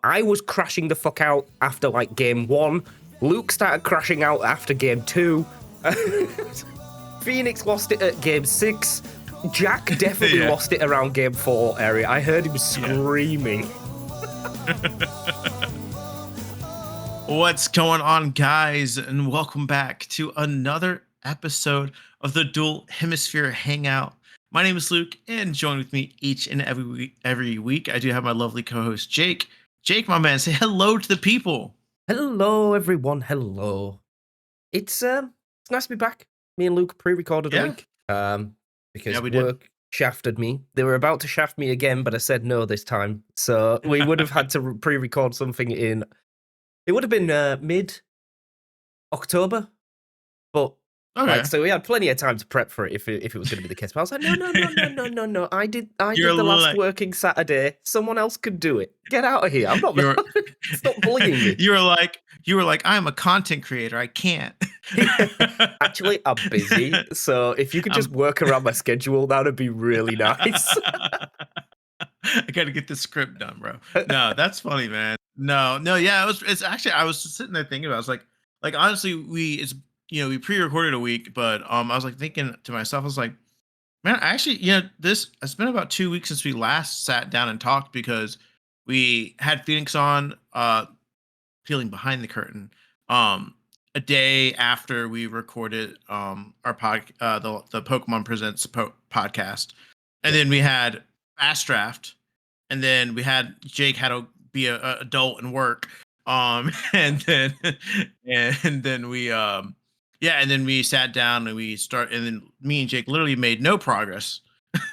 I was crashing the fuck out after like game 1. Luke started crashing out after game 2. Phoenix lost it at game 6. Jack definitely lost it around game 4 area. I heard him screaming. What's going on, guys? And welcome back to another episode of the Dual Hemisphere Hangout. My name is Luke, and join with me each and every week. I do have my lovely co-host Jake. Jake, my man, say hello to the people. Hello, everyone. Hello. It's nice to be back. Me and Luke pre-recorded a week. Because work shafted me. They were about to shaft me again, but I said no this time. So we would have had to pre-record something in. It would have been mid-October, but so we had plenty of time to prep for it if it was going to be the case. But I was like, no. I did the last working Saturday. Someone else could do it. Get out of here. I'm not. Stop bullying me. You were like, I'm a content creator. I can't. Actually, I'm busy. So if you could just work around my schedule, that would be really nice. I got to get the script done, bro. No, that's funny, man. No, yeah, it's actually, I was just sitting there thinking about it. I was like honestly, we pre-recorded a week, but I was like thinking to myself, I was like, man, actually, it's been about 2 weeks since we last sat down and talked, because we had Phoenix on peeling behind the curtain a day after we recorded our the Pokemon Presents podcast, and then we had Fast Draft, and then we had Jake had to be an adult and work, and then we and then we sat down and then me and Jake literally made no progress.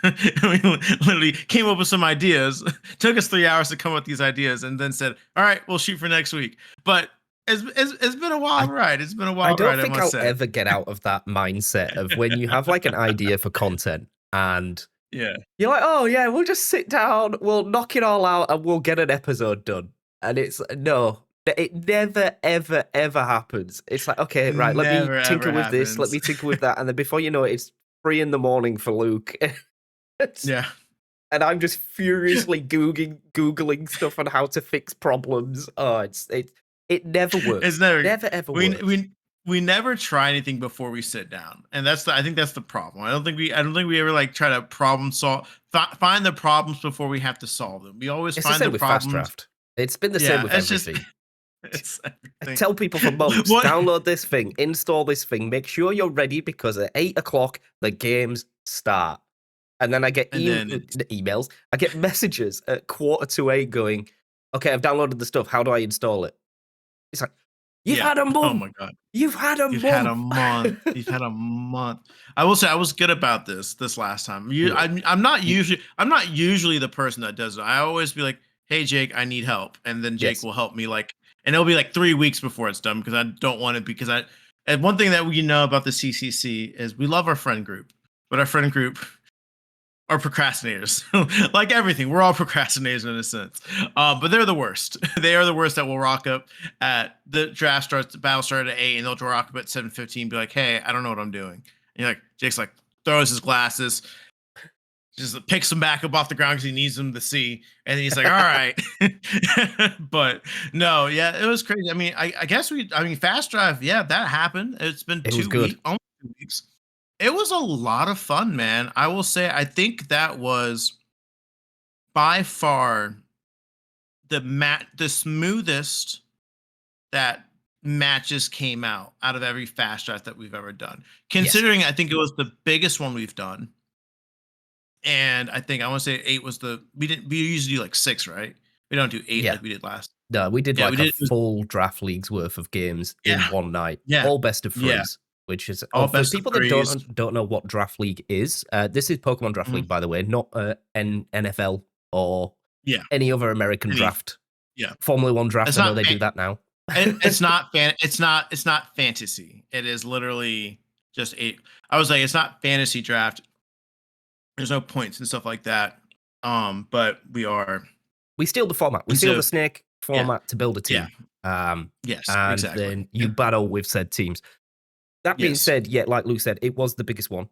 We literally came up with some ideas. Took us 3 hours to come up with these ideas, and then said, all right, we'll shoot for next week. But it's been a wild ride. It's been a wild ride. I don't think I'll ever get out of that mindset of when you have like an idea for content and you're like, oh yeah, we'll just sit down, we'll knock it all out, and we'll get an episode done. And it's no, it never, ever, ever happens. It's like, okay, right, let me tinker with this, let me tinker with that, and then before you know it, it's 3 a.m. for Luke. Yeah. And I'm just furiously googling stuff on how to fix problems. Oh, it never works. It's never ever works. We never try anything before we sit down, and I think that's the problem. I don't think we ever like try to problem solve, find the problems before we have to solve them. We always find the problems. Fast Draft. It's been the same with everything. It's I tell people for months, download this thing, install this thing, make sure you're ready, because at 8 o'clock the games start. And then I get emails, I get messages at 7:45 going, okay, I've downloaded the stuff, how do I install it? It's like, You've had a month. Oh my god. You've had a month. You've had a month. I will say I was good about this last time. I'm not usually the person that does it. I always be like, hey Jake, I need help. And then Jake will help me, and it'll be like 3 weeks before it's done, because I don't want it, and one thing that we know about the CCC is we love our friend group, but our friend group are procrastinators. Like everything, we're all procrastinators in a sense. But they're the worst. They are the worst that will rock up at the draft starts, the battle started at 8, and they'll rock up at 7:15, be like, hey, I don't know what I'm doing. And you're like, Jake's like, throws his glasses, just picks them back up off the ground because he needs them to see. And he's like, all right. But no, yeah, it was crazy. I mean, I guess Fast Drive, that happened. It's been 2 weeks, almost 2 weeks. It was a lot of fun, man. I will say, I think that was by far the smoothest that matches came out of every Fast Draft that we've ever done. Considering, I think it was the biggest one we've done. And I think I want to say 8 was we usually do like 6, right? We don't do 8 like we did last. No, we did a full draft league's worth of games in one night. All best of 3s. Which is for people that don't know what Draft League is. This is Pokemon Draft League, by the way, not NFL or any other American draft. Yeah, Formula 1 draft. I know they do that now. It's not fantasy. It is literally just I was like, it's not fantasy draft. There's no points and stuff like that. But we steal the format. We steal the snake format to build a team. Yes, and exactly. Then you battle with said teams. That being said, like Luke said, it was the biggest one.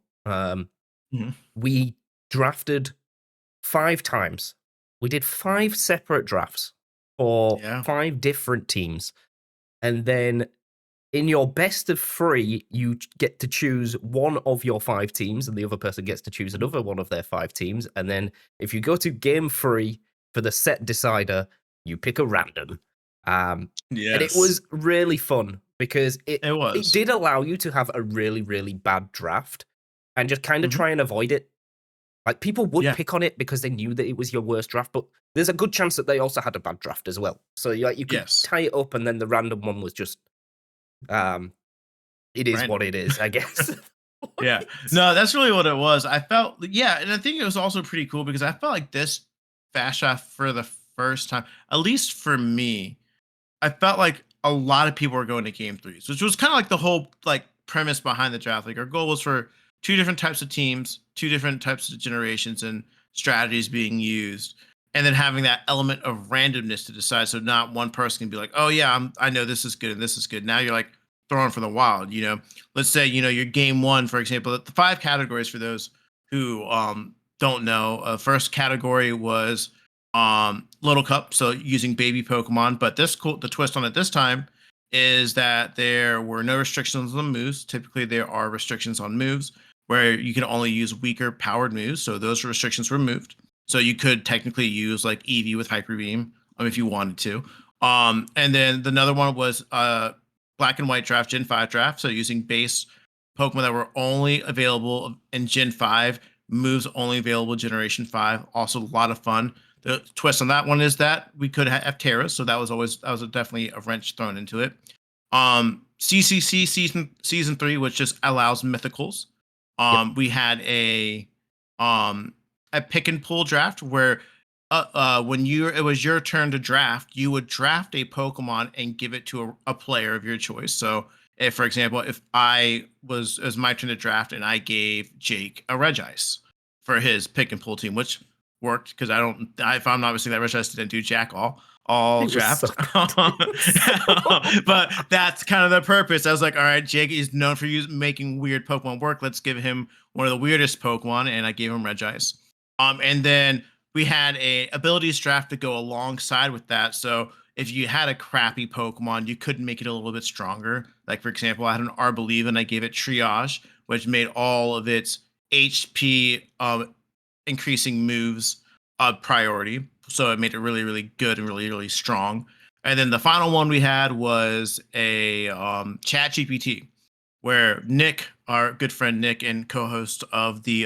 We drafted 5 times. We did 5 separate drafts. for Yeah. 5 different teams. And then in your best of 3, you get to choose one of your 5 teams, and the other person gets to choose Mhm. another one of their 5 teams. And then if you go to game 3 for the set decider, you pick a random. And it Yes. was really fun because It it was. did allow you to have a really, really bad draft and just kind of Mhm. try and avoid it. Like, people would Yeah. pick on it because they knew that it was your worst draft, but there's a good chance that they also had a bad draft as well. So, you could Yes. tie it up, and then the random one was just, um, it is what Random. it is, I guess. Yeah. No, that's really what it was. I felt, yeah, and I think it was also pretty cool because I felt like this fast draft for the first time, at least for me, I felt like a lot of people were going to game threes, which was kind of like the whole like premise behind the draft. Like our goal was for two different types of teams, two different types of generations and strategies being used, and then having that element of randomness to decide. So not one person can be like, "Oh yeah, I know this is good and this is good." Now you're like throwing for the wild. Let's say your game one, for example. The 5 categories for those who don't know. First category was little cup, so using baby Pokemon. But the twist on it this time is that there were no restrictions on moves. Typically there are restrictions on moves where you can only use weaker powered moves, so those restrictions were removed. So you could technically use like Eevee with Hyper Beam if you wanted to. And then another one was black and white draft, Gen 5 draft, so using base Pokemon that were only available in Gen 5, moves only available Generation 5. Also a lot of fun. The twist on that one is that we could have Terra, so that was definitely a wrench thrown into it. CCC season 3, which just allows mythicals. Yep. We had a pick and pull draft where when it was your turn to draft, you would draft a Pokemon and give it to a player of your choice. So if, for example, if it was my turn to draft and I gave Jake a Regice for his pick and pull team, which worked because if I'm not mistaken, that Regice didn't do jack all It was so draft. bad. It was so But that's kind of the purpose. I was like, all right, Jake is known for making weird Pokemon work. Let's give him one of the weirdest Pokemon, and I gave him Regice. And then we had a abilities draft to go alongside with that. So if you had a crappy Pokemon, you could make it a little bit stronger. Like for example, I had an Arbolive and I gave it Triage, which made all of its HP increasing moves a priority. So it made it really, really good and really, really strong. And then the final one we had was a Chat GPT, where Nick, our good friend Nick, and co-host of the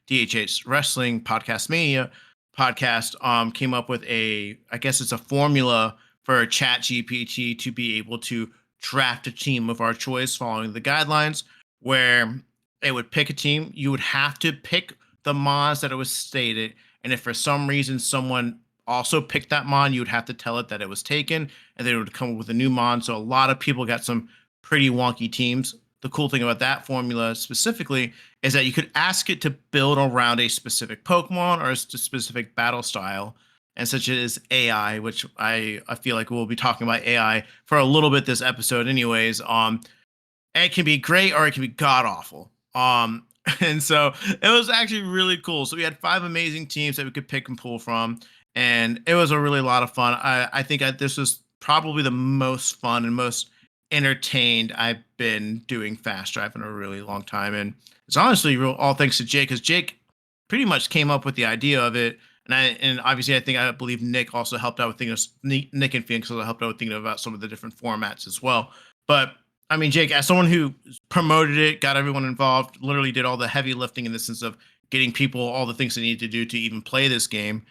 DHH Wrestling Podcast Mania podcast, came up with I guess it's a formula for Chat GPT to be able to draft a team of our choice following the guidelines, where it would pick a team. You would have to pick the mods that it was stated, and if for some reason someone also picked that mod, you would have to tell it that it was taken, and then it would come up with a new mod. So a lot of people got some pretty wonky teams. The cool thing about that formula specifically is that you could ask it to build around a specific Pokemon or a specific battle style, and such as AI, which I feel like we'll be talking about AI for a little bit this episode, anyways. It can be great or it can be god awful. And so it was actually really cool. So we had 5 amazing teams that we could pick and pull from, and it was a really lot of fun. I think this was probably the most fun and most entertained I've been doing fast drive in a really long time, and it's honestly all thanks to Jake, because Jake pretty much came up with the idea of it. And obviously I believe Nick also helped out with thinking of Nick and Phoenix also helped out with thinking about some of the different formats as well. But I mean, Jake, as someone who promoted it, got everyone involved, literally did all the heavy lifting in the sense of getting people all the things they needed to do to even play this game.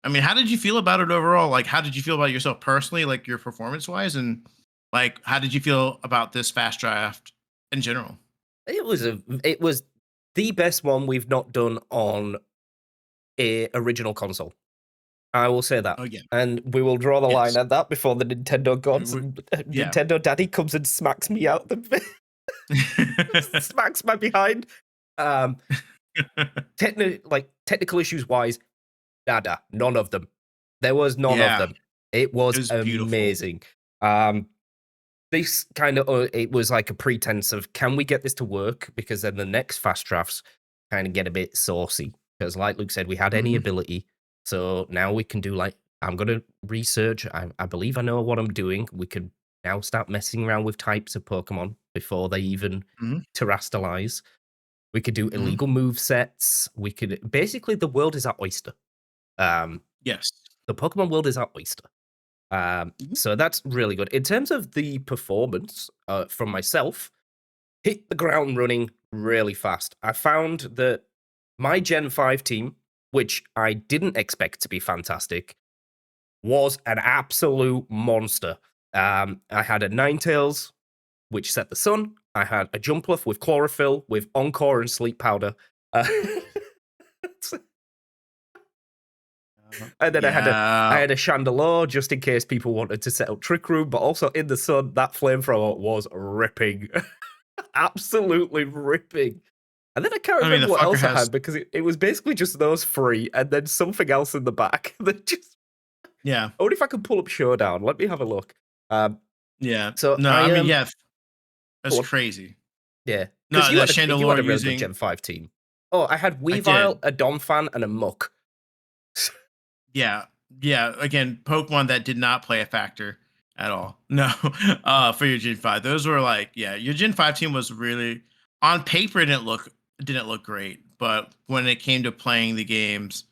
I mean, how did you feel about it overall? Like, how did you feel about yourself personally, like your performance wise, and like, how did you feel about this fast draft in general? It was the best one we've not done on a original console. I will say that. Oh yeah, And we will draw the line yes, at that before the Nintendo gods and yeah. Nintendo Daddy comes and smacks me out the smacks my behind. Um, technical issues wise, nada, none of them. There was none of Yeah, them. It it was was beautiful. amazing. This kind of it was like a pretense of, can we get this to work? Because then the next fast drafts kind of get a bit saucy. Because like Luke said, we had any Mhm. ability, so now we can do like I'm gonna research. I believe I know what I'm doing. We could now start messing around with types of Pokemon before they even Mhm, terrestrialize. We could do mhm. illegal move sets. We could basically the world is our oyster. Um, Yes. the Pokemon world is our oyster. Mhm. So that's really good. In terms of the performance from myself, hit the ground running really fast. I found that my Gen 5 team, which I didn't expect to be fantastic, was an absolute monster. I had a Ninetales, which set the sun. I had a Jumpluff with Chlorophyll, with Encore and Sleep Powder. Uh, and then I Yeah. had a Chandelure just in case people wanted to set up Trick Room, but also in the sun, that flamethrower was ripping. Absolutely ripping. And then I can't I mean, the remember what fucker else I has had because it was basically just those three and then something else in the back that just yeah, I wonder if I can pull up Showdown. Let me have a look. Um, yeah. so No, I I mean, yeah, go that's on. crazy. Yeah, because No, the you had Chandelure a really good using Gen 5 team. Oh, I had I Weavile, did. a Donphan, and a Muck. Yeah. Yeah, again, Pokemon that did not play a factor at all. No, for your Gen 5. Those were like, yeah, your Gen 5 team was really on paper it didn't look great, but when it came to playing the games,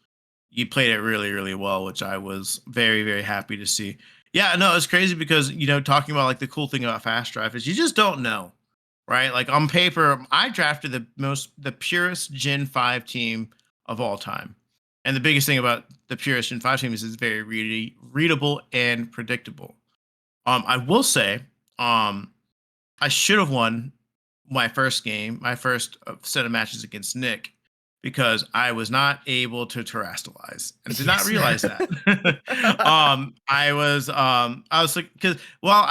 you played it really, really well, which I was very, very happy to see. Yeah, no, it's crazy because talking about like the cool thing about Fast Drive is you just don't know, right? Like on paper, I drafted the purest Gen 5 team of all time. And the biggest thing about the purest Gen 5 team is it's very readable and predictable. I will say, um, I should have won my first game, my first set of matches against Nick, because I was not able to terrestrialize and did not Yes. realize that. I was like, because well,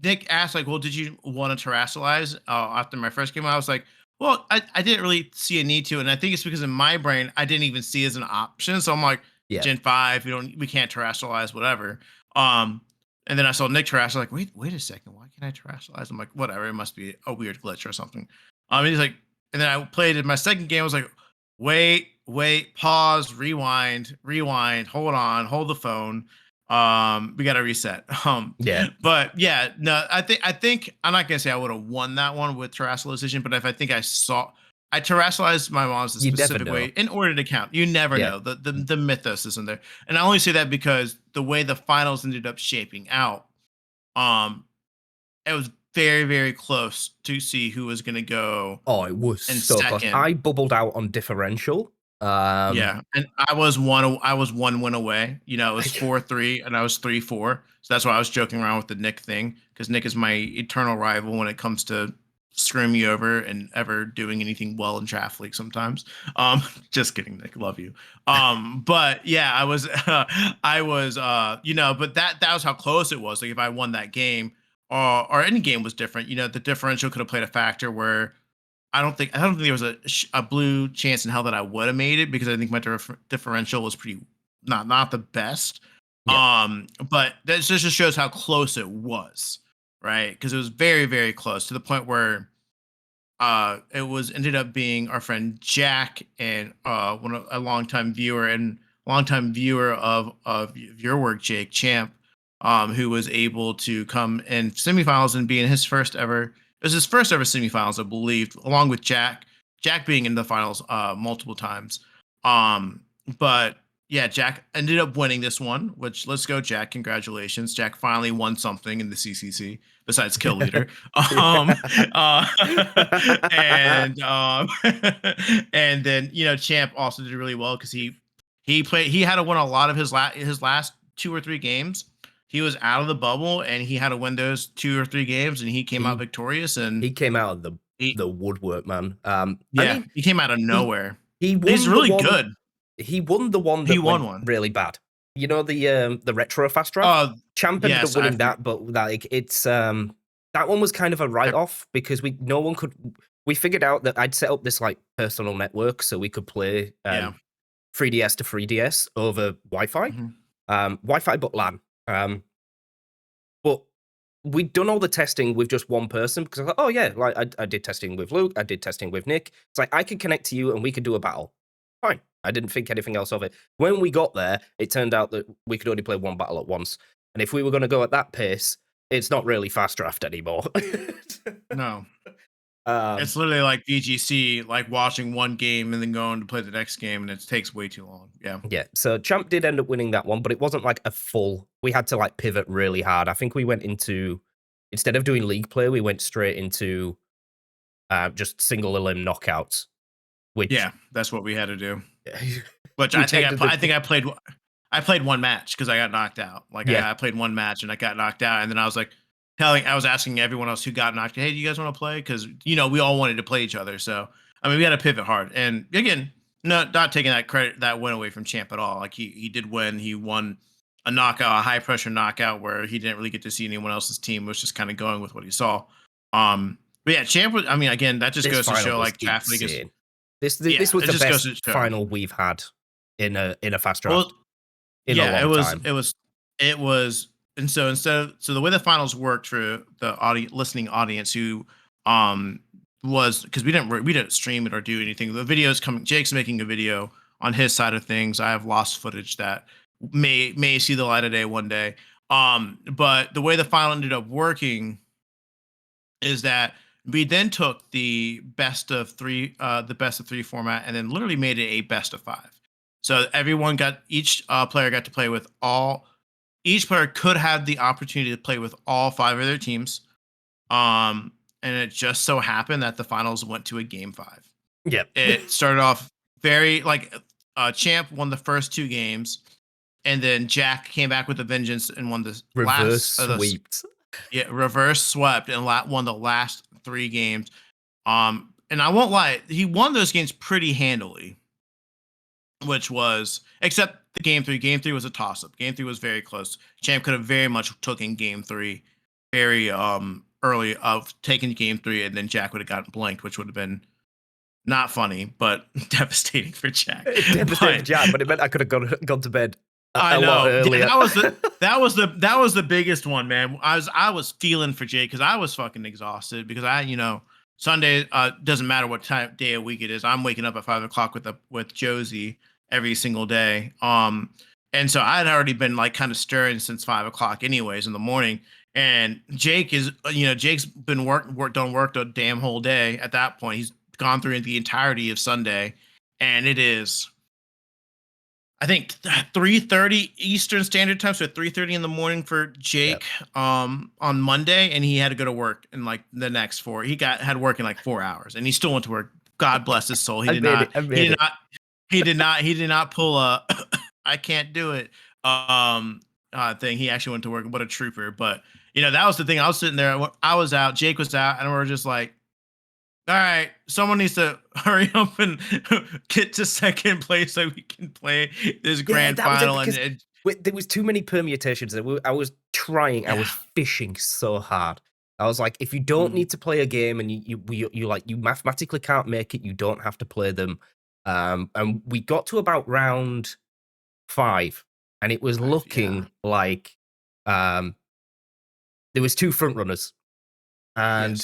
Nick asked like, well, did you want to terrestrialize after my first game? I was like, well, I didn't really see a need to, and I think it's because in my brain I didn't even see it as an option. So I'm like, Yeah. Gen 5, we can't terrestrialize, whatever. Um, and then I saw Nick terrestrialize. Like, wait a second, why can't I terrestrialize? I'm like, whatever, it must be a weird glitch or something. He's like, and then I played it. My second game. I was like, wait, pause, rewind, hold on, hold the phone. We got to reset. Yeah. But yeah, no, I think I'm not gonna say I would have won that one with terrestrialization, but if I think I terrestrialized my moms a You never specific way know. in order to count. You never Yeah. know. The mythos isn't there. And I only say that because the way the finals ended up shaping out, um, it was very, very close to see who was gonna go Oh, it was in so close. second. I bubbled out on differential. Yeah, and I was one win away. It was 4-3, and I was 3-4. So that's why I was joking around with the Nick thing, because Nick is my eternal rival when it comes to screwing me over and ever doing anything well in draft league sometimes. Just kidding, Nick. Love you. But yeah, but that was how close it was. Like if I won that game, or any game was different, the differential could have played a factor where I don't think there was a blue chance in hell that I would have made it, because I think my differential was pretty not the best. Yeah. But that just shows how close it was, right? Because it was very, very close to the point where it was ended up being our friend Jack and a longtime viewer of your work, Jake Champ, who was able to come in semifinals and be in his first ever. It was his first ever semifinals, I believe, along with Jack. Jack being in the finals multiple times. Um, but yeah, Jack ended up winning this one. Which, let's go, Jack! Congratulations, Jack finally won something in the CCC besides kill leader. Um, uh, and and then Champ also did really well because he had to win a lot of his last 2 or 3 games. He was out of the bubble and he had to win those 2 or 3 games, and he came out he victorious. And he came out of he the woodwork, man. I yeah, mean, he came out of he nowhere. he He's won the really one good. he won the one He that won went one. really bad. You know the retro fast draft? Oh Champ ended up yes, I winning forget. that, but like it's that one was kind of a write-off because we figured out that I'd set up this like personal network so we could play Yeah. 3DS to 3DS over Wi-Fi. Mhm. Wi-Fi but LAN. But we'd done all the testing with just one person because I thought, oh yeah, like I did testing with Luke, I did testing with Nick. It's like I could connect to you and we could do a battle. fine. I didn't think anything else of it. When we got there, it turned out that we could only play one battle at once. And if we were going to go at that pace, it's not really fast draft anymore. No. It's literally like VGC, like watching one game and then going to play the next game, and it takes way too long. Yeah. Yeah. So Champ did end up winning that one, but it wasn't like a full. We had to like pivot really hard. I think we went into, instead of doing league play, we went straight into just single elim knockouts. Which yeah, that's what we had to do. Which I think I played one match because I got knocked out. Like I played one match and I got knocked out, and then I was like I was asking everyone else who got knocked, hey, do you guys want to play? Because we all wanted to play each other. So I mean, we had to pivot hard. And again, not taking that credit that win away from Champ at all. Like he did win. He won a knockout, a high pressure knockout where he didn't really get to see anyone else's team. Was just kind of going with what he saw. But yeah, Champ was. I mean, again, that just goes to show like Draft League is. This was the best final we've had in a fast draft. Well, it was, and so the way the finals worked for the listening audience who was, because we didn't stream it or do anything. The video's coming. Jake's making a video on his side of things. I have lost footage that may see the light of day one day. But the way the final ended up working is that we then took the best of three format and then literally made it a best of 5. So each player got to play with each player could have the opportunity to play with all 5 of their teams. And it just so happened that the finals went to a game 5. Yep. It started off very Champ won the first 2 games, and then Jack came back with a vengeance and won the reverse sweeps. Yeah, reverse swept and won the last 3 games. And I won't lie, he won those games pretty handily, which was, except the game 3. Game 3 was a toss-up. Game 3 was very close. Champ could have very much taken game 3 very early of taking game 3, and then Jack would have gotten blanked, which would have been not funny, but devastating for Jack. Devastating for Jack, but it meant I could have gone to bed. I know. Yeah, that was the biggest one, man. I was feeling for Jake because I was fucking exhausted because Sunday doesn't matter what day of week it is. I'm waking up at 5 o'clock with Josie every single day. And so I had already been like kind of stirring since 5 o'clock anyways in the morning. And Jake is, Jake's been done work the damn whole day at that point. He's gone through the entirety of Sunday, and it is, I think 3:30 Eastern Standard Time, so 3:30 in the morning for Jake on Monday, and he had to go to work in like the next 4. He had work in like 4 hours, and he still went to work. God bless his soul. He did not pull a I can't do it thing. He actually went to work. What a trooper! But that was the thing. I was sitting there. I was out. Jake was out, and we were just like, all right, someone needs to hurry up and get to second place so we can play this grand final. And there was too many permutations. I was trying. I was fishing so hard. I was like, if you don't need to play a game and you mathematically can't make it, you don't have to play them. And we got to about round 5, and it was looking like there was 2 front runners, and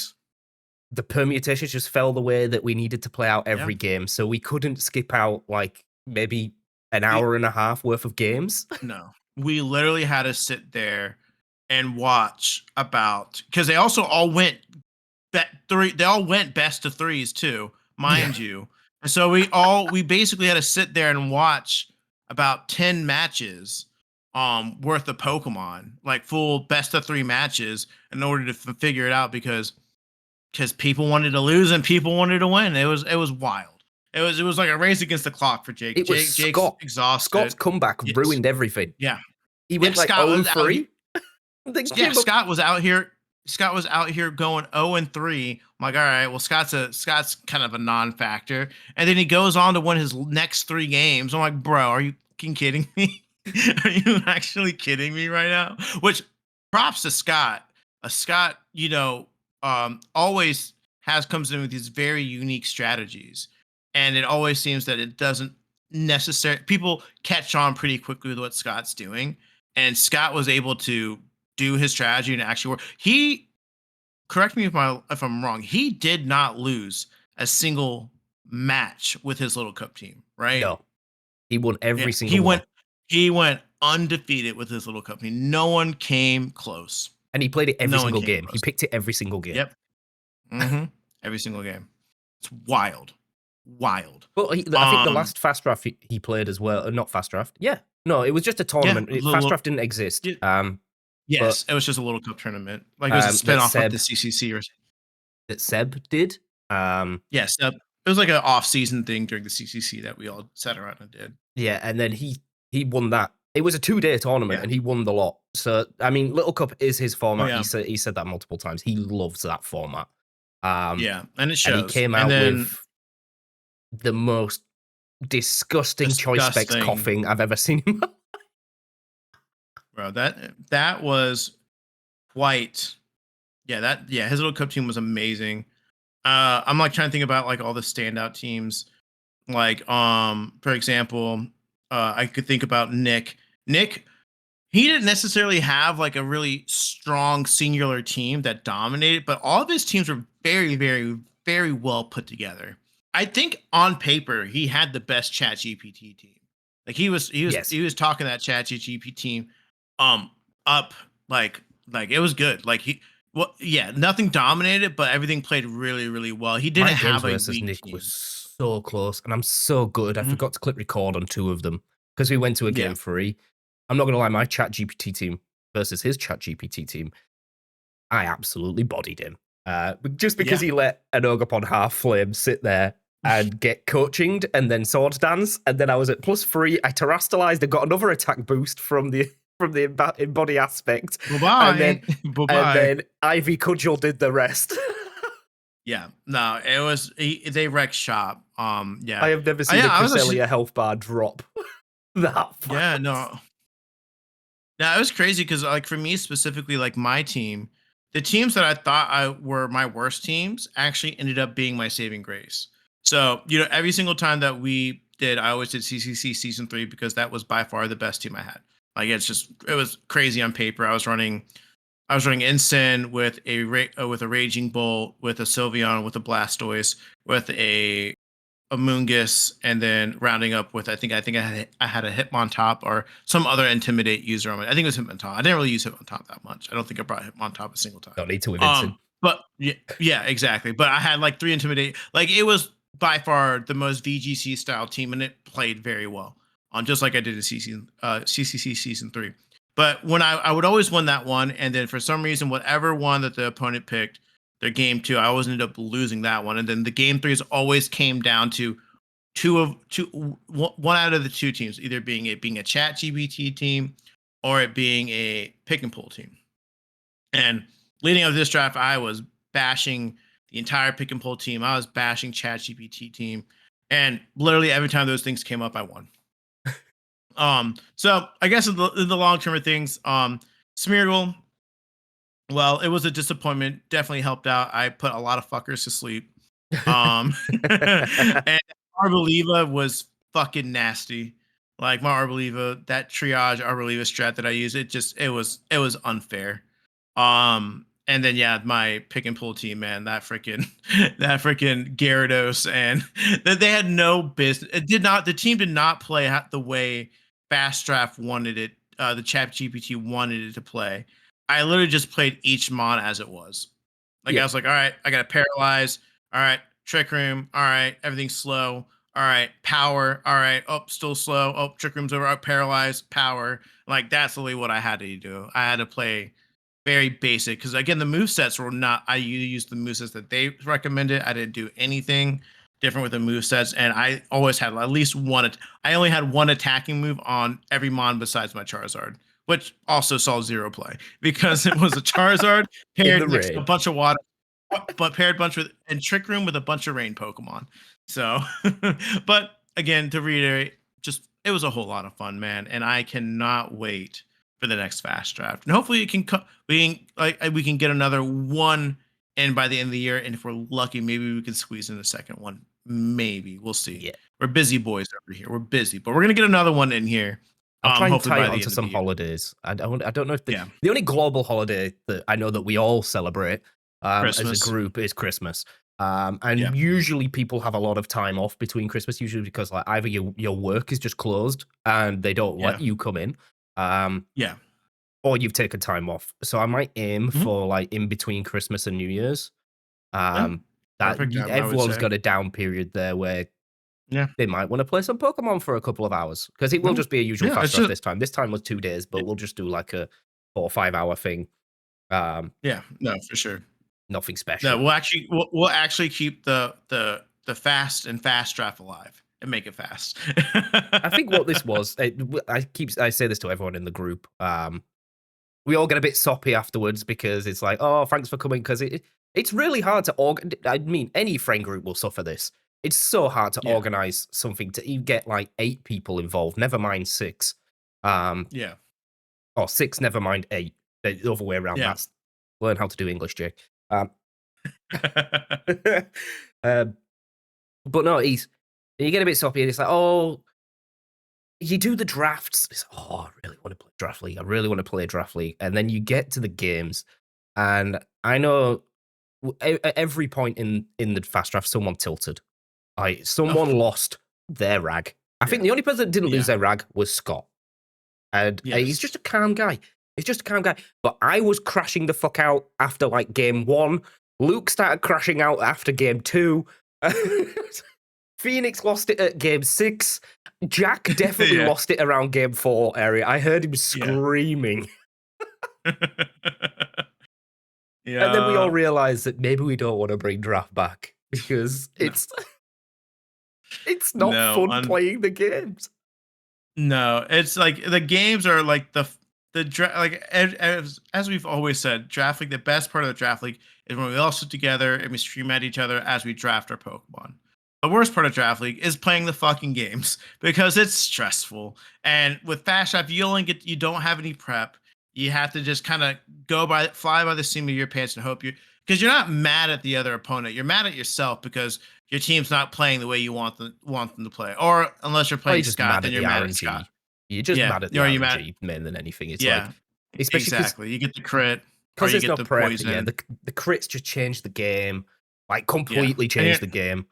the permutations just fell the way that we needed to play out every game. So we couldn't skip out like maybe an hour and a half worth of games. No, we literally had to sit there and watch because they also all went they all went best of 3s too, mind you. And so we basically had to sit there and watch about 10 matches worth of Pokemon, like full best of 3 matches in order to figure it out because people wanted to lose and people wanted to win. It was wild. It was like a race against the clock for Jake. Jake's exhausted. Scott's comeback ruined everything. Yeah. He went like 0-3. Yeah, Scott was out here going 0-3. I'm like, all right, well, Scott's kind of a non-factor. And then he goes on to win his next 3 games. I'm like, bro, are you fucking kidding me? Are you actually kidding me right now? Which props to Scott. Scott, always comes in with these very unique strategies. And it always seems that it doesn't necessarily, people catch on pretty quickly with what Scott's doing. And Scott was able to do his strategy and actually work. Correct me if I'm wrong, he did not lose a single match with his Little Cup team, right? No, he won Yeah, every single one. He went undefeated with his Little Cup team. No one came close. And he played it every No one single came game. He close. picked it every single game. Yep. Every single game. It's wild. Wild. Well, I think the last Fast Draft he played as well. Not Fast Draft. Yeah. No, it was just a tournament. Fast Draft didn't exist. Yes, it was just a Little Cup tournament. Like it was a spinoff of the CCC. That Seb did. Yeah, Seb. It was like an off-season thing during the CCC that we all sat around and did. Yeah, and then he won that. It was a 2-day tournament, and he won the lot. So, I mean, Little Cup is his format. He said that multiple times. He loves that format. Yeah, and it shows. And he came out with the most disgusting choice specs coughing I've ever seen. Bro, that was quite. Yeah, his Little Cup team was amazing. I'm like trying to think about like all the standout teams. Like, for example, I could think about Nick. Nick, he didn't necessarily have like a really strong singular team that dominated, but all of his teams were very, very, very well put together. I think on paper he had the best Chat GPT team. Like he was talking that Chat GPT team up like it was good. Like nothing dominated, but everything played really, really well. He didn't have a weak Nick team. Was so close, and I'm so good. I forgot to click record on 2 of them because we went to a game 3. I'm not gonna lie, my Chat GPT team versus his Chat GPT team, I absolutely bodied him. Just because he let an Ogre half flame sit there and get coachinged and then sword dance, and then I was at +3. I terastalized and got another attack boost from the embody aspect. Bye-bye. And then Ivy Cudgel did the rest. Yeah, no, it was they wrecked shop. I have never seen a Cresselia health bar drop that fast. Yeah, no. Now it was crazy because like for me specifically, like my team, the teams that I thought were my worst teams actually ended up being my saving grace. So, every single time that we did, I always did CCC season 3 because that was by far the best team I had. Like it was crazy on paper. I was running Ensign with a Raging Bolt, with a Sylveon, with a Blastoise, with a Amoonguss, and then rounding up with I think I had a Hitmontop or some other Intimidate user on it. I think it was Hitmontop. I didn't really use Hitmontop that much. I don't think I brought Hitmontop a single time. Don't need to with Ensign. But yeah, exactly. But I had like 3 Intimidate. Like it was by far the most VGC style team, and it played very well. Just like I did in CCC season 3. But when I would always win that one, and then for some reason, whatever one that the opponent picked, their game 2, I always ended up losing that one. And then the game 3s always came down to one out of the 2 teams, either being a Chat GPT team or it being a pick and pull team. And leading up to this draft, I was bashing the entire pick and pull team. I was bashing Chat GPT team, and literally every time those things came up, I won. So I guess in the long term of things, Smeargle, well, it was a disappointment. Definitely helped out. I put a lot of fuckers to sleep. And Arboliva was fucking nasty. Like my Arboliva, that triage Arboliva strat that I use, it was unfair. And then my pick and pull team, man, that freaking Gyarados, and they had no business. The team did not play the way Fast Draft wanted it. The Chat GPT wanted it to play. I literally just played each mon as it was. Like I was like, all right, I got to paralyze. All right, Trick Room. All right, everything's slow. All right, power. All right, still slow. Trick Room's over. Paralyze, power. Like that's really what I had to do. I had to play very basic because again, the movesets were not. I used the movesets that they recommended. I didn't do anything different with the movesets, and I always had at least one. I only had one attacking move on every mon besides my Charizard, which also saw 0 play because it was a Charizard paired next to a bunch of water, but paired bunch with and Trick Room with a bunch of rain Pokemon. So, but again, to reiterate, just it was a whole lot of fun, man, and I cannot wait for the next Fast Draft, and hopefully we can get another one in by the end of the year, and if we're lucky, maybe we can squeeze in a second one. Maybe we'll see. Yeah. We're busy boys over here. We're busy, but we're gonna get another one in here. I'll try and tie it onto some holidays. I don't know if the only global holiday that I know that we all celebrate as a group is Christmas. And usually people have a lot of time off between Christmas, usually because like either your work is just closed and they don't let you come in, Yeah. or you've taken time off. So I might aim Mhm. for like in between Christmas and New Year's. Yeah. That Perfect time, I would everyone's say. got a down period there where Yeah. they might want to play some Pokemon for a couple of hours because it will Yeah. just be a usual Yeah, fast it's draft just this time. This time was 2 days, but we'll just do like a 4 or 5 hour thing. Um, yeah, no, for sure. Nothing No, special. we'll actually keep the fast draft alive and make it fast. I think what this was, I say this to everyone in the group. We all get a bit soppy afterwards because it's like, oh, thanks for coming. Because it's really hard to organize. I mean, any friend group will suffer this. It's so hard to Yeah. organize something to you get like 8 people involved, never mind six. Um, Yeah. or six, never mind eight. The other way around. Yeah. That's learn how to do English, Jake. Um, but no, you get a bit soppy, and it's like, oh, you do the drafts. It's, oh, I really want to play draft league. I really want to play draft league, and then you get to the games, and I know at every point in the fast draft, someone tilted. Oh, Someone lost their rag. I think yeah. the only person that didn't lose Yeah. their rag was Scott, and he's Yes. just a calm guy. He's just a calm guy. But I was crashing the fuck out after like game one. Luke started crashing out after game two. Phoenix lost it at game 6. Jack definitely Yeah. lost it around game 4 area. I heard him Yeah. screaming. And then we all Yeah. realized that maybe we don't want to bring draft back because No. it's not No, fun playing the games. no, it's like the games are like the draft, like as we've always said, draft league. The best part of the draft league is when we all sit together and we scream at each other as we draft our Pokemon. The worst part of draft league is playing the fucking games because it's stressful. And with fast draft, you don't have any prep. You have to just kind of fly by the seam of your pants and hope because you're not mad at the other opponent. You're mad at yourself because your team's not playing the way you want them to play. Or unless you're Or you're playing just Scott, mad then at you're the mad at Scott. RNG. You're just Yeah. mad at the Are you mad? RNG more than anything. It's like, Yeah. especially Exactly. You get the crit or because you there's get no the prep. Yeah, poison. the crits just change the game, like Yeah. completely And change the game.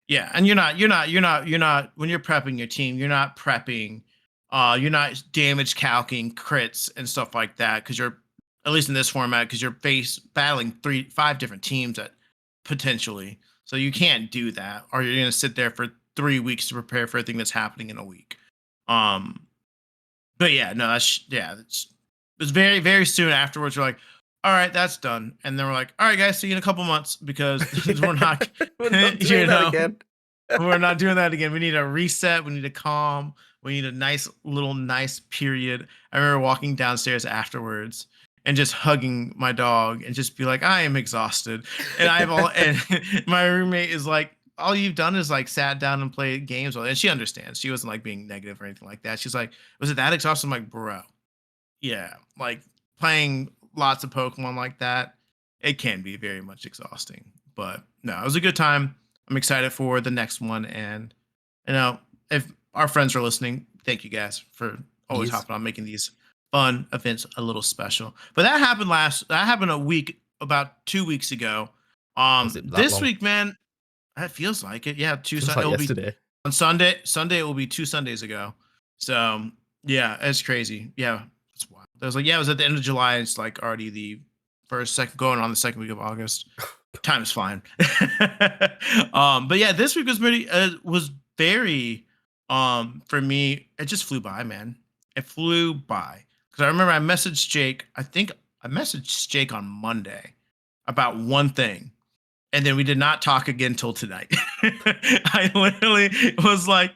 yeah, and you're not when you're prepping your team, you're not damage calcing crits and stuff like that because you're at least in this format because you're battling 5 different teams at potentially. So you can't do that or you're gonna sit there for 3 weeks to prepare for everything that's happening in a week. Um but yeah, no, it's very, very soon afterwards. We're like, all right, that's done. And then we're like, all right, guys, see you in a couple months because we're not, We're not you doing that know, again. we're not doing that again. We need a reset. We need a calm. We need a nice period. I remember walking downstairs afterwards and just hugging my dog and just be like, I am exhausted. And my roommate is like, all you've done is like sat down and played games. And she understands. She wasn't like being negative or anything like that. She's like, was it that exhausting? I'm like, bro, yeah, like playing lots of Pokemon like that, it can be very much exhausting. But no, it was a good time. I'm excited for the next one. And if our friends are listening, thank you guys for always Yes. hopping on making these fun events a little special. But that happened about 2 weeks ago. Was it that This long? week, man, that feels like it. Yeah, Feels like it'll be yesterday. on Sunday. Sunday it will be 2 Sundays ago. So yeah, it's crazy. Yeah, it's wild. It was at the end of July. It's like already the second going on the second week of August. Time is flying. But yeah, this week was very for me. It just flew by, man. It flew by because I remember I messaged Jake. I think I messaged Jake on Monday about one thing and then we did not talk again till tonight. I literally was like,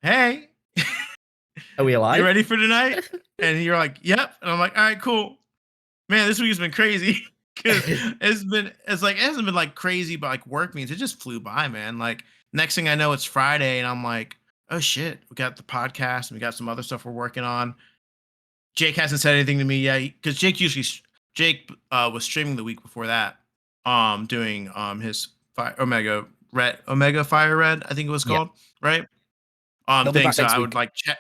"Hey, Are we you alive? ready for tonight?" And you're like, "Yep." And I'm like, "All right, cool." Man, this week has been crazy because it hasn't been like crazy, but like work means it just flew by, man. Like next thing I know, it's Friday, and I'm like, "Oh shit, we got the podcast and we got some other stuff we're working on." Jake hasn't said anything to me yet because Jake was streaming the week before that, doing his Omega Fire Red, I think it was Yeah. called, right? He'll be Thing. back So next I would week. like check.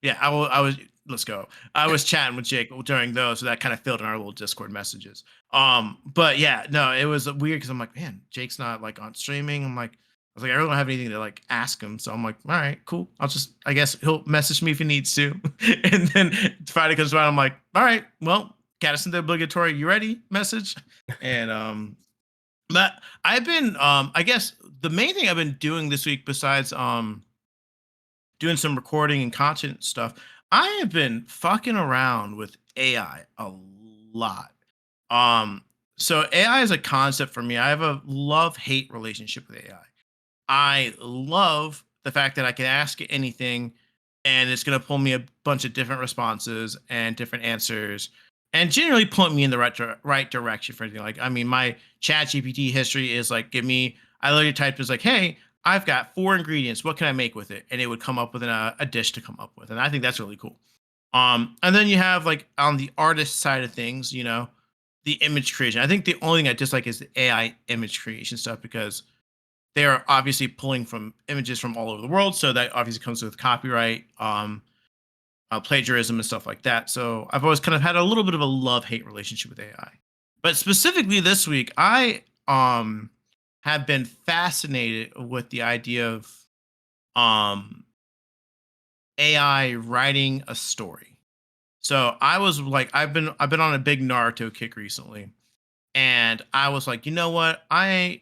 Yeah, I was let's go. I was chatting with Jake during those, so that kind of filled in our little Discord messages. But yeah, no, it was weird because I'm like, man, Jake's not like on streaming. I was like, I really don't have anything to like ask him. So I'm like, all right, cool. I guess he'll message me if he needs to. And then Friday comes around, I'm like, all right, well, gotta send the obligatory, you ready message. And but I've been I guess the main thing I've been doing this week besides doing some recording and content stuff, I have been fucking around with AI a lot. Um, so AI is a concept for me. I have a love-hate relationship with AI. I love the fact that I can ask it anything and it's going to pull me a bunch of different responses and different answers and generally point me in the right direction for anything. Like, I mean, my chat GPT history is like, I literally typed is like, hey, I've got 4 ingredients. What can I make with it? And it would come up with a dish to come up with. And I think that's really cool. And then you have like on the artist side of things, the image creation. I think the only thing I dislike is the AI image creation stuff because they are obviously pulling from images from all over the world. So that obviously comes with copyright, plagiarism and stuff like that. So I've always kind of had a little bit of a love-hate relationship with AI. But specifically this week, I have been fascinated with the idea of um AI writing a story. So I was like, I've been on a big Naruto kick recently. And I was like, you know what? I'm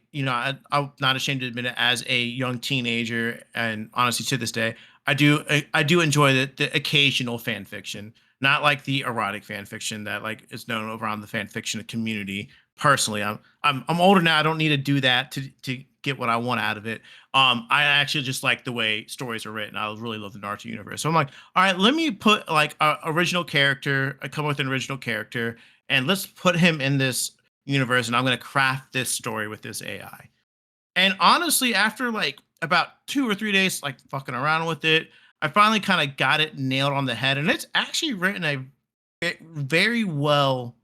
not ashamed to admit it. As a young teenager, and honestly, to this day, I do enjoy the occasional fan fiction, not like the erotic fan fiction that like is known around the fan fiction community. Personally, I'm older now. I don't need to do that to get what I want out of it. I actually just like the way stories are written. I really love the Naruto universe. So I'm like, all right, let me put like a original character. I come with an original character, and let's put him in this universe, and I'm going to craft this story with this AI. And honestly, after like about 2 or 3 days, like fucking around with it, I finally kind of got it nailed on the head. And it's actually written very well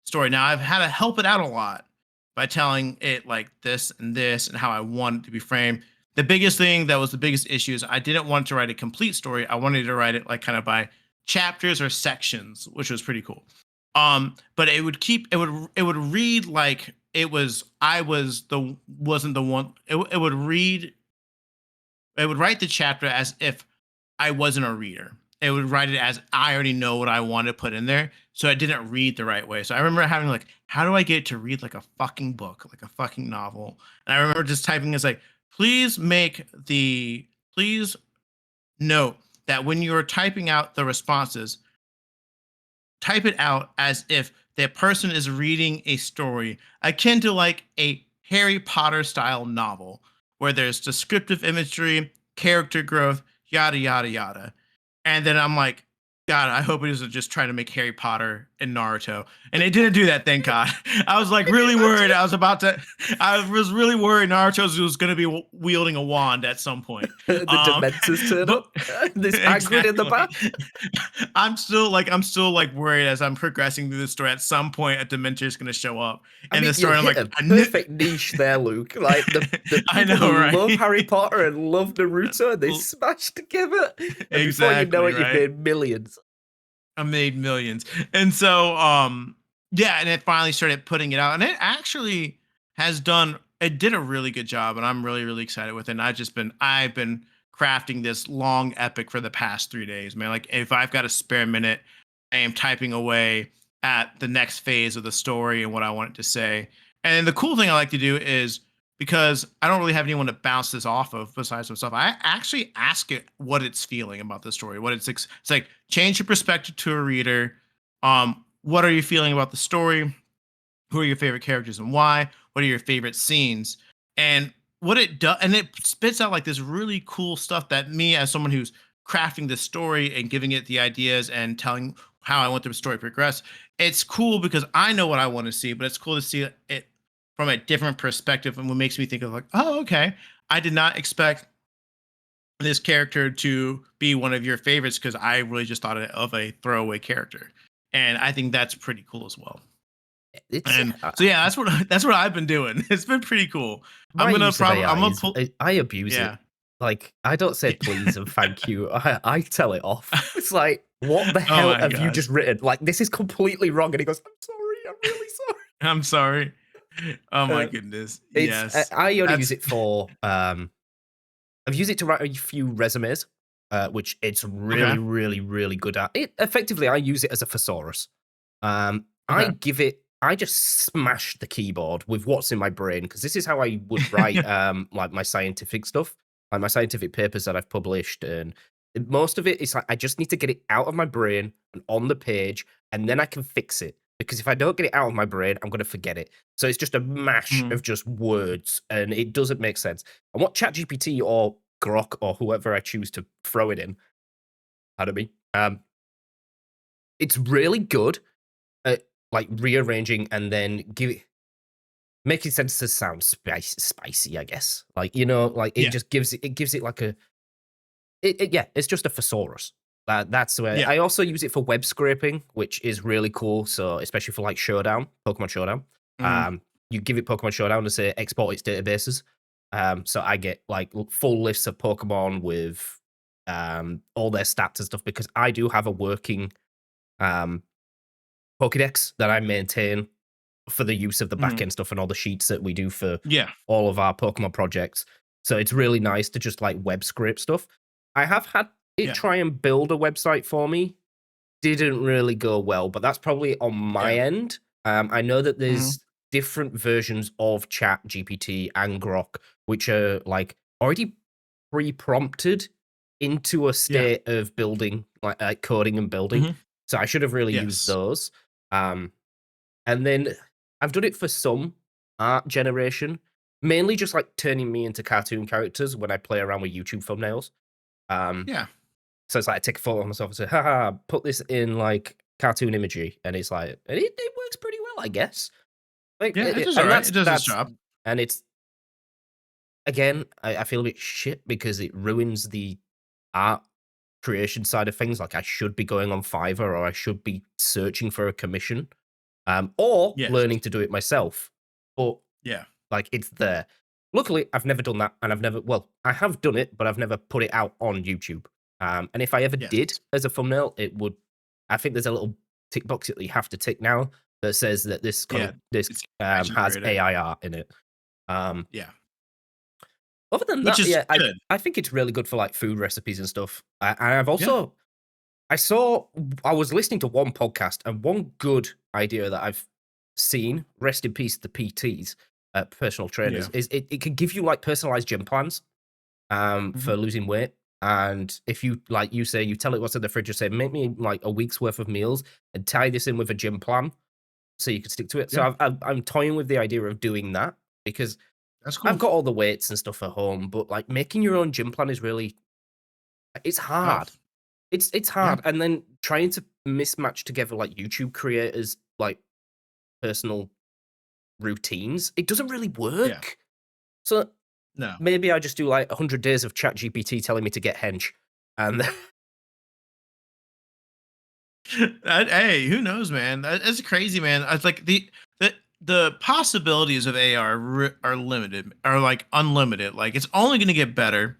story. Now, I've had to help it out a lot by telling it like this and this and how I want it to be framed. The biggest thing that was the biggest issue is I didn't want to write a complete story. I wanted to write it like kind of by chapters or sections, which was pretty cool. But it would read like I wasn't the one. It would write the chapter as if I wasn't a reader. It would write it as I already know what I want to put in there. So I didn't read the right way. So I remember having like, how do I get it to read like a fucking book, like a fucking novel? And I remember just typing as like, please note that when you're typing out the responses, type it out as if the person is reading a story akin to like a Harry Potter style novel where there's descriptive imagery, character growth, yada, yada, yada. And then I'm like, God, I hope it isn't just trying to make Harry Potter and Naruto. And it didn't do that, thank God. I was like really worried. I was really worried Naruto was going to be wielding a wand at some point. The Dementors turn up. This Hagrid in the back. I'm still like worried as I'm progressing through the story. At some point, a Dementor is going to show up. And the story, I'm like, a perfect niche there, Luke. Like the people I know, who right? love Harry Potter and love Naruto, and they smash together. And before you know it, you've made millions. I made millions. And so, yeah, and it finally started putting it out, and it actually it did a really good job, and I'm really, really excited with it. And I've been crafting this long epic for the past 3 days, man. Like if I've got a spare minute, I am typing away at the next phase of the story and what I want it to say. And the cool thing I like to do is, because I don't really have anyone to bounce this off of besides myself, I actually ask it what it's feeling about the story. It's like, change your perspective to a reader. What are you feeling about the story? Who are your favorite characters and why? What are your favorite scenes? And what it does, and it spits out like this really cool stuff that me, as someone who's crafting the story and giving it the ideas and telling how I want the story to progress, it's cool because I know what I want to see, but it's cool to see it from a different perspective, and what makes me think of like, oh, okay, I did not expect this character to be one of your favorites because I really just thought of a throwaway character, and I think that's pretty cool as well. So yeah, that's what I've been doing. It's been pretty cool. I abuse it. Like, I don't say please and thank you. I tell it off. It's like, what the Oh hell my have you gosh. just written? Like, this is completely wrong. And he goes, I'm sorry. I'm really sorry. I'm sorry. Oh my Uh, goodness. it's Yes. I only use That's it for I've used it to write a few resumes, which it's okay. really, really, really good at. It effectively, I use it as a thesaurus. Okay. I just smash the keyboard with what's in my brain because this is how I would write like my scientific stuff, like my scientific papers that I've published, and most of it is like I just need to get it out of my brain and on the page, and then I can fix it. Because if I don't get it out of my brain, I'm going to forget it. So it's just a mash Mhm. of just words, and it doesn't make sense. And what ChatGPT or Grok or whoever I choose to throw it in, pardon me, it's really good at like rearranging and then making sentences sound spicy, I guess. Like, like it Yeah. just gives it like yeah, it's just a thesaurus. That's the way. Yeah. I also use it for web scraping, which is really cool. So especially for like Showdown, Pokemon Showdown. Mhm. You give it Pokemon Showdown to say export its databases. So I get like full lists of Pokemon with all their stats and stuff because I do have a working um Pokedex that I maintain for the use of the Mhm. backend stuff and all the sheets that we do for Yeah. all of our Pokemon projects. So it's really nice to just like web scrape stuff. I have had it Yeah. try and build a website for me. Didn't really go well, but that's probably on my Yeah. end. I know that Mhm. there's different versions of Chat GPT and Grok, which are like already pre-prompted into a Yeah. state of building, like coding and building. Mhm. So I should have really used Yes. those. Um, and then I've done it for some art generation, mainly just like turning me into cartoon characters when I play around with YouTube thumbnails. Um, Yeah. so it's like I take a photo of myself and say, haha, put this in like cartoon imagery. And it's like, and it works pretty well, I guess. Like, Yeah. It does all and right. It does its job. and it's, again, I feel a bit shit because it ruins the art creation side of things. Like I should be going on Fiverr or I should be searching for a commission, or Yes. learning to do it myself. But Yeah. like it's there. Luckily, I've never done that, and I have done it, but I've never put it out on YouTube. And if I ever did Yes. as a thumbnail, it would. I think there's a little tick box that you have to tick now that says that Yeah. this It's AI has generated. AI art in it. Um, Yeah. Other than Which that, is yeah, good. I think it's really good for like food recipes and stuff. I've Yeah. also I was listening to one podcast and one good idea that I've seen, rest in peace, the PTs, personal trainers, Yeah. is it can give you like personalized gym plans Mhm. for losing weight. And if you like you say, you tell it what's in the fridge, you say, make me like a week's worth of meals and tie this in with a gym plan so you can stick to it. So Yeah. I'm toying with the idea of doing that because That's I've cool. got all the weights and stuff at home, but like making your own gym plan is really it's hard. Tough. It's Yeah. hard, and then trying to mismatch together, like, YouTube creators, like, personal routines, it doesn't really Yeah. work. So, No. maybe I just do, like, 100 days of ChatGPT telling me to get hench, and Hey, who knows, man? That's crazy, man. It's like the possibilities of AI are limited, are like unlimited. Like it's only going to get better.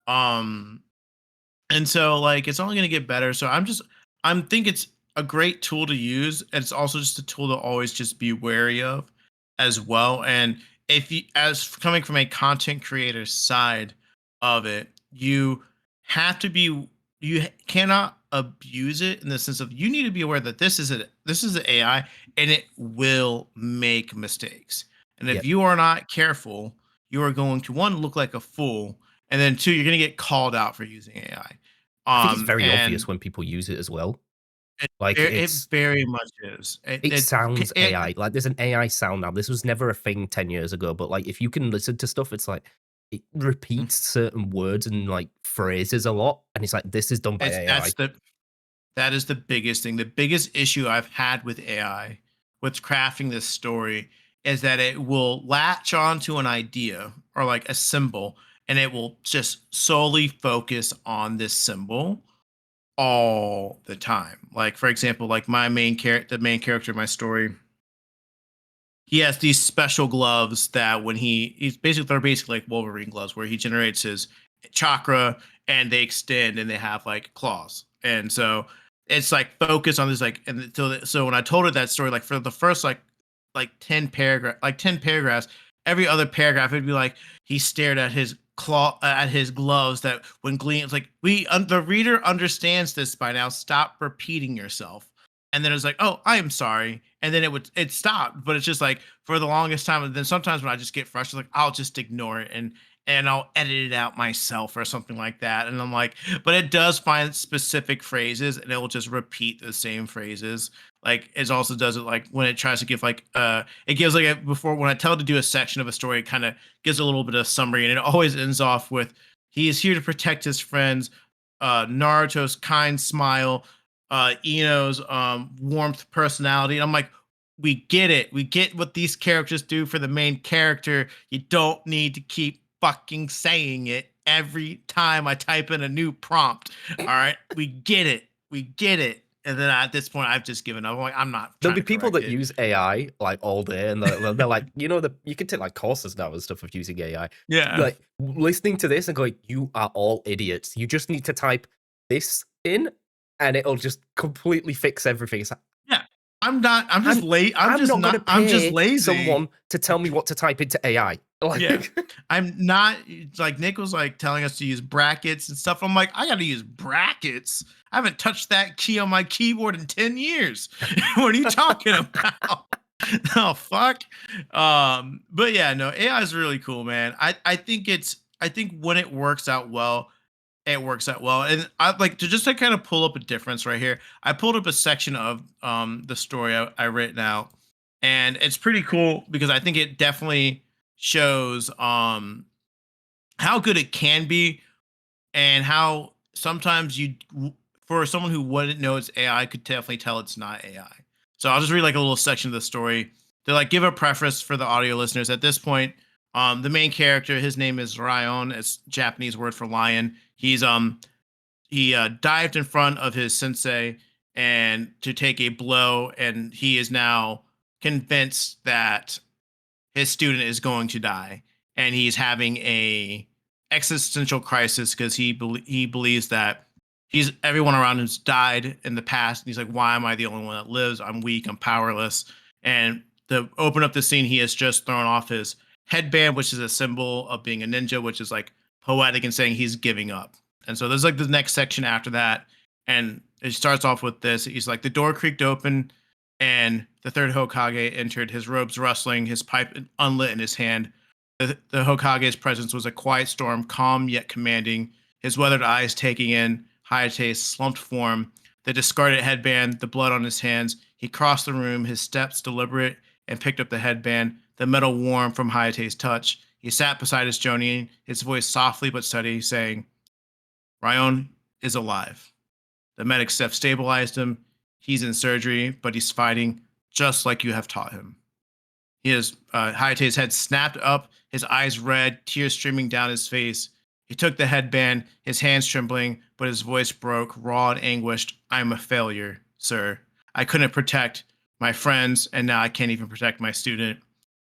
Um, and so like it's only going to get better. So I'm think it's a great tool to use. And it's also just a tool to always just be wary of as well. And if you, as coming from a content creator side of it, you have to be, cannot abuse it in the sense of you need to be aware that this is an AI and it will make mistakes. And if Yep. you are not careful, you are going to one, look like a fool, and then two, you're going to get called out for using AI. I think it's very obvious And when people use it as well. it Like, it very much is. it sounds It AI, like, there's an AI sound now, this was never a thing 10 years ago, but, like, if you can listen to stuff, it's like, it repeats certain words and, like, phrases a lot, and it's like, this is done by it's AI. that is the biggest thing. The biggest issue I've had with AI, with crafting this story, is that it will latch onto an idea or like a symbol, and it will just solely focus on this symbol all the time. Like for example, like my main character, the main character of my story, he has these special gloves that when he's basically they're basically like Wolverine gloves where he generates his chakra, and they extend and they have like claws. And so it's like focus on this like, and so when I told her that story, like for the first like 10 paragraphs, every other paragraph it'd be like he stared at his claw at his gloves that when gleam. It's like the reader understands this by now. Stop repeating yourself. And then it's like, oh, I am sorry. And then it stopped. But it's just like for the longest time. And then sometimes when I just get frustrated, like I'll just ignore it and I'll edit it out myself or something like that. And I'm like, but it does find specific phrases and it will just repeat the same phrases. Like it also does it like when it tries to give like it gives like before when I tell it to do a section of a story, it kind of gives a little bit of summary and it always ends off with he is here to protect his friends, Naruto's kind smile, Ino's warmth personality. And I'm like, we get it. We get what these characters do for the main character. You don't need to keep fucking saying it every time I type in a new prompt. All right. We get it. We get it. And then at this point, I've just given up. I'm like, I'm not. There'll be To people correct that it. use AI like all day, and they're like, you know, you can take like courses now and stuff of using AI. Yeah. Like listening to this and going, you are all idiots. You just need to type this in, and it'll just completely fix everything. It's like, Yeah. I'm not. I'm just late. I'm just not going to not. I'm just pay lazy. someone to tell me what to type into AI. Like, Yeah. I'm not like Nick was like telling us to use brackets and stuff. I'm like, I got to use brackets. I haven't touched that key on my keyboard in 10 years. What are you talking about? Oh, fuck. But yeah, no, AI is really cool, man. I think when it works out well, it works out well. And I like to just to kind of pull up a difference right here. I pulled up a section of the story I written out, and it's pretty cool because I think it definitely shows how good it can be and how sometimes for someone who wouldn't know it's AI could definitely tell it's not AI. So I'll just read like a little section of the story to like give a preface for the audio listeners. At this point, the main character, his name is Ryon. It's Japanese word for lion. He dived in front of his sensei and to take a blow, and he is now convinced that his student is going to die, and he's having a existential crisis because he believes that everyone around him's died in the past, and he's like, why am I the only one that lives? I'm weak, I'm powerless. And to open up the scene, he has just thrown off his headband, which is a symbol of being a ninja, which is like poetic and saying he's giving up. And so there's like the next section after that, and it starts off with this. He's like, the door creaked open and the third Hokage entered, his robes rustling, his pipe unlit in his hand. The Hokage's presence was a quiet storm, calm yet commanding, his weathered eyes taking in Hayate's slumped form, the discarded headband, the blood on his hands. He crossed the room, his steps deliberate, and picked up the headband, the metal warm from Hayate's touch. He sat beside his Jonin, his voice softly but steady, saying, Ryon is alive. The medics have stabilized him. He's in surgery, but he's fighting just like you have taught him. He has Hayate's head snapped up, his eyes red, tears streaming down his face. He took the headband, his hands trembling, but his voice broke, raw and anguished. I'm a failure, sir. I couldn't protect my friends, and now I can't even protect my student.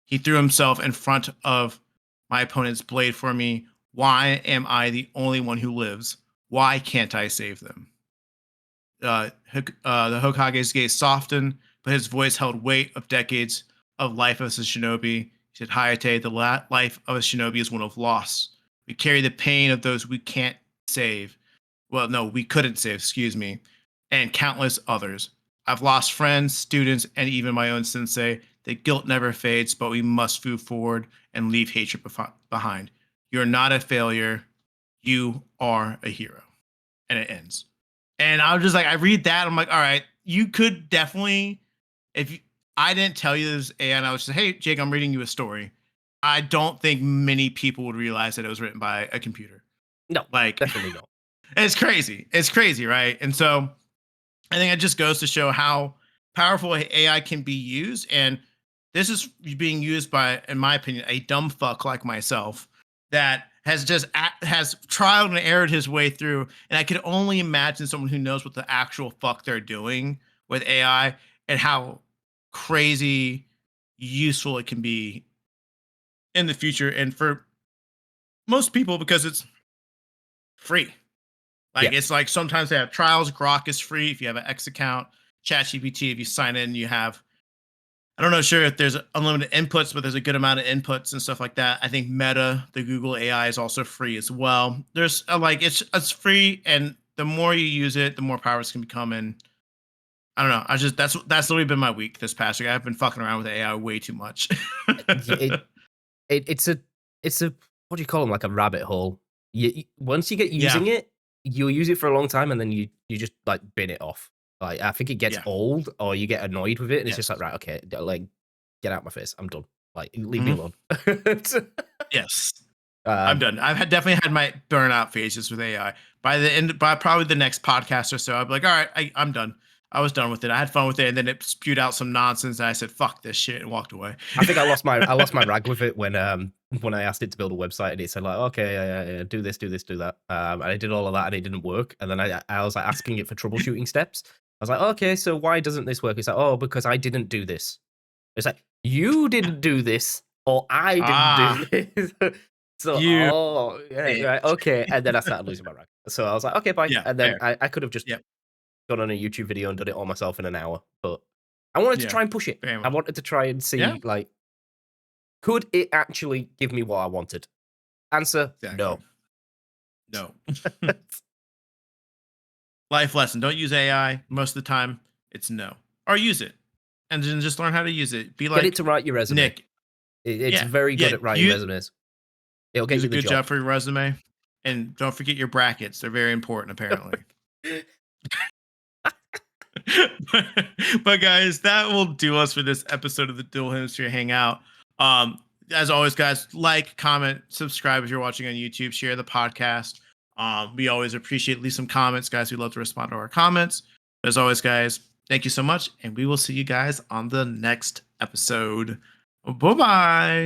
He threw himself in front of my opponent's blade for me. Why am I the only one who lives? Why can't I save them? The Hokage's gaze softened, but his voice held weight of decades of life as a shinobi. He said, Hayate, the life of a shinobi is one of loss. We carry the pain of those we can't save. Well, no, we couldn't save, excuse me, and countless others. I've lost friends, students, and even my own sensei. The guilt never fades, but we must move forward and leave hatred behind. You're not a failure. You are a hero. And it ends. And I was just like, I read that, I'm like, all right, you could definitely, if you, I didn't tell you this, and I was just, hey, Jake, I'm reading you a story. I don't think many people would realize that it was written by a computer. No, like definitely not. It's crazy. It's crazy, right? And so I think it just goes to show how powerful AI can be used. And this is being used by, in my opinion, a dumb fuck like myself that has has trialed and errored his way through. And I can only imagine someone who knows what the actual fuck they're doing with AI and how crazy useful it can be in the future. And for most people, because it's free. Like it's like sometimes they have trials. Grok is free if you have an X account. ChatGPT, if you sign in, you have, I don't know sure if there's unlimited inputs, but there's a good amount of inputs and stuff like that. I think Meta, the Google AI, is also free as well. There's like it's free, and the more you use it, the more powerful it can become. And I don't know. That's literally been my week this past week. I've been fucking around with AI way too much. It's a what do you call them? Like a rabbit hole. Once you get using it, you'll use it for a long time, and then you just like bin it off. Like I think it gets old, or you get annoyed with it, and it's just like, right, okay, like get out my face. I'm done. Like leave me alone. Yes. I'm done. I've definitely had my burnout phases with AI. By probably the next podcast or so, I'll be like, all right, I'm done. I was done with it. I had fun with it, and then it spewed out some nonsense, and I said, "Fuck this shit," and walked away. I think I lost my rag with it when I asked it to build a website, and it said like, "Okay, yeah, do this, do that," and I did all of that, and it didn't work. And then I was like asking it for troubleshooting steps. I was like, "Okay, so why doesn't this work?" It's like, "Oh, because I didn't do this." It's like, "You didn't do this, or I didn't do this." So, right, okay. And then I started losing my rag. So I was like, "Okay, bye." And then I could have just gone on a YouTube video and done it all myself in an hour, but I wanted to try and push it. I wanted to try and see, like, could it actually give me what I wanted? Answer, no. No. Life lesson. Don't use AI. Most of the time, it's no. Or use it. And then just learn how to use it. Be like, get it to write your resume. Nick. It's very good at writing resumes. It'll get you the job. Good job for your resume. And don't forget your brackets. They're very important, apparently. But guys, that will do us for this episode of the Dual Hemisphere Hangout. As always, guys, like, comment, subscribe if you're watching on YouTube, share the podcast. We always appreciate, leave some comments, guys. We love to respond to our comments. But as always, guys, thank you so much, and we will see you guys on the next episode. Bye-bye.